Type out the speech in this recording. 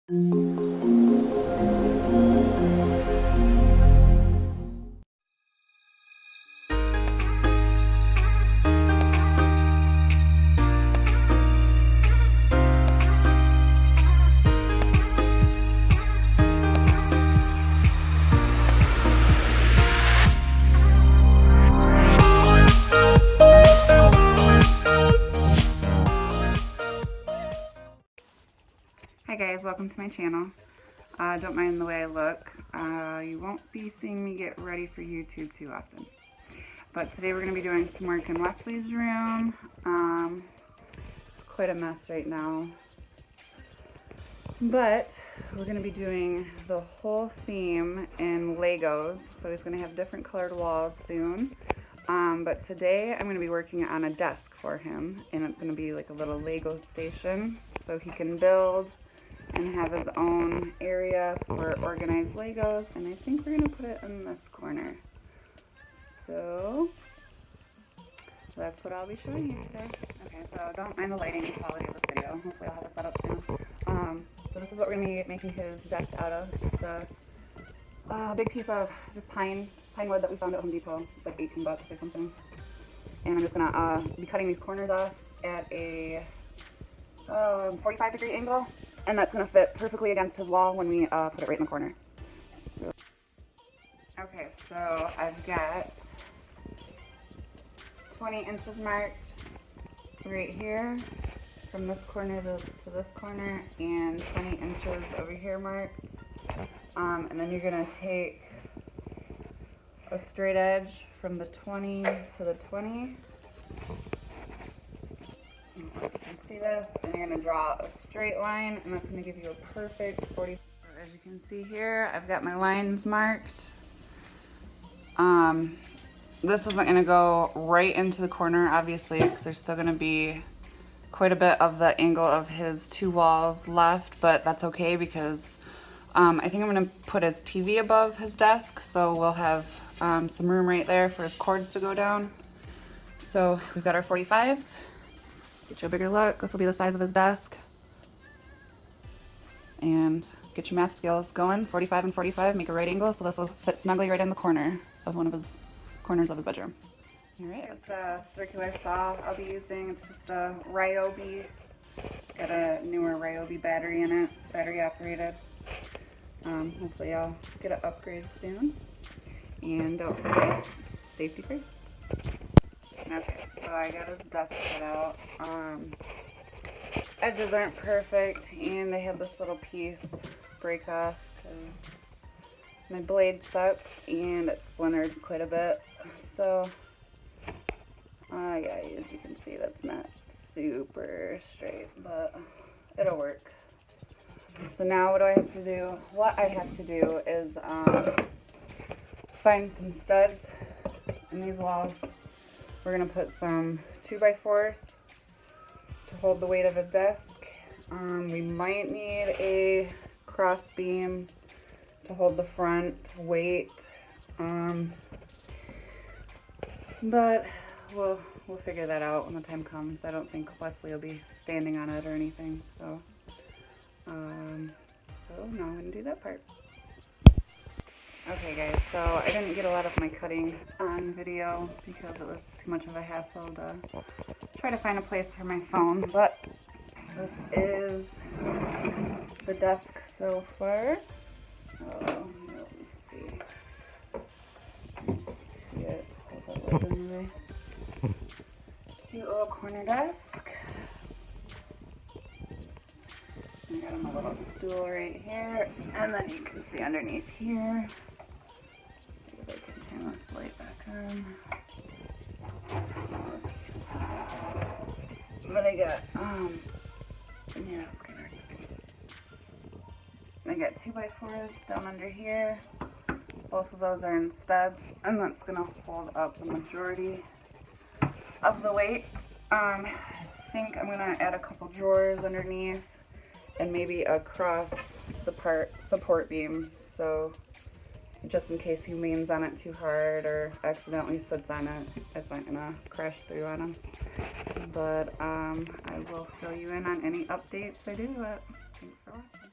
Hi guys, welcome to my channel. Don't mind the way I look. You won't be seeing me get ready for YouTube too often. But today we're going to be doing some work in Wesley's room. It's quite a mess right now. But we're going to be doing the whole theme in Legos. So he's going to have different colored walls soon. But today I'm going to be working on a desk for him. And it's going to be like a little Lego station. So he can build and have his own area for organized Legos, and I think we're going to put it in this corner. So that's what I'll be showing you today. Okay, so don't mind the lighting quality of this video. Hopefully I'll have it set up soon. So this is what we're going to be making his desk out of. Just a big piece of just pine wood that we found at Home Depot. It's like 18 bucks or something. And I'm just going to be cutting these corners off at a 45-degree angle. And that's going to fit perfectly against his wall when we put it right in the corner. So. Okay, so I've got 20 inches marked right here from this corner to this corner, and 20 inches over here marked. And then you're going to take a straight edge from the 20 to the 20. You can see this, and you're going to draw a straight line, and that's going to give you a perfect 40. So as you can see here, I've got my lines marked. This isn't going to go right into the corner, obviously, because there's still going to be quite a bit of the angle of his two walls left, but that's okay because I think I'm going to put his TV above his desk, so we'll have some room right there for his cords to go down. So we've got our 45s. Get you a bigger look. This will be the size of his desk. And get your math skills going. 45 and 45, make a right angle, so this will fit snugly right in the corner of one of his corners of his bedroom. Alright, here's the circular saw I'll be using. It's just a Ryobi. Got a newer Ryobi battery in it, battery operated. Hopefully I'll get an upgrade soon. And don't forget, safety first. Okay, so I got his desk cut out. Edges aren't perfect, and I had this little piece break off because my blade sucks and it splintered quite a bit. So, yeah, as you can see, that's not super straight, but it'll work. So now what do I have to do? What I have to do is find some studs in these walls. We're going to put some 2x4s to hold the weight of his desk. We might need a cross beam to hold the front weight. But we'll figure that out when the time comes. I don't think Wesley will be standing on it or anything. So now I'm going to do that part. Okay guys, so I didn't get a lot of my cutting on video because it was too much of a hassle to try to find a place for my phone, but this is the desk so far. Oh, let me see. See it? Hold that lid in the way. Cute little corner desk. I got him a little stool right here, and then you can see underneath here. I can turn this light back on. But I got, yeah, it's kind of hard to see. I got 2x4s down under here. Both of those are in studs, and that's going to hold up the majority of the weight. I think I'm going to add a couple drawers underneath and maybe a cross support beam. So just in case he leans on it too hard or accidentally sits on it, it's not gonna crash through on him. But I will fill you in on any updates I do. Thanks for watching.